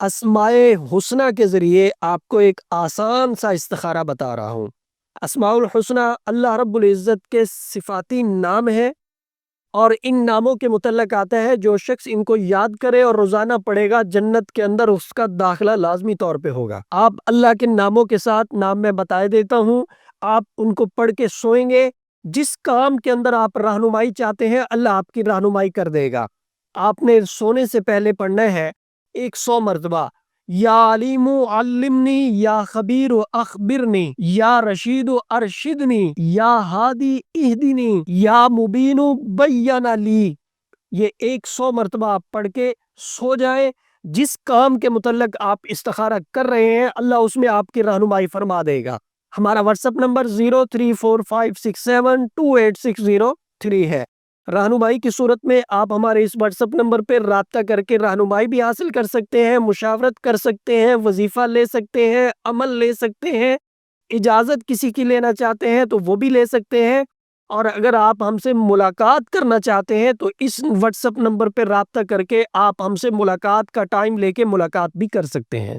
اسمائے حسنہ کے ذریعے آپ کو ایک آسان سا استخارہ بتا رہا ہوں۔ اسماء الحسنہ اللہ رب العزت کے صفاتی نام ہے، اور ان ناموں کے متعلق آتا ہے جو شخص ان کو یاد کرے اور روزانہ پڑھے گا جنت کے اندر اس کا داخلہ لازمی طور پہ ہوگا۔ آپ اللہ کے ناموں کے ساتھ نام میں بتا دیتا ہوں، آپ ان کو پڑھ کے سوئیں گے، جس کام کے اندر آپ رہنمائی چاہتے ہیں اللہ آپ کی رہنمائی کر دے گا۔ آپ نے سونے سے پہلے پڑھنا ہے 100 مرتبہ، یا علیم علمنی، یا خبیر اخبرنی، یا رشید ارشدنی، یا ہادی اہدنی، یا مبین بین لی۔ یہ 100 مرتبہ آپ پڑھ کے سو جائیں، جس کام کے متعلق آپ استخارہ کر رہے ہیں اللہ اس میں آپ کی رہنمائی فرما دے گا۔ ہمارا واٹس ایپ نمبر 0345672860 ہے۔ رہنمائی کی صورت میں آپ ہمارے اس واٹس ایپ نمبر پہ رابطہ کر کے رہنمائی بھی حاصل کر سکتے ہیں، مشاورت کر سکتے ہیں، وظیفہ لے سکتے ہیں، عمل لے سکتے ہیں، اجازت کسی کی لینا چاہتے ہیں تو وہ بھی لے سکتے ہیں، اور اگر آپ ہم سے ملاقات کرنا چاہتے ہیں تو اس واٹس ایپ نمبر پہ رابطہ کر کے آپ ہم سے ملاقات کا ٹائم لے کے ملاقات بھی کر سکتے ہیں۔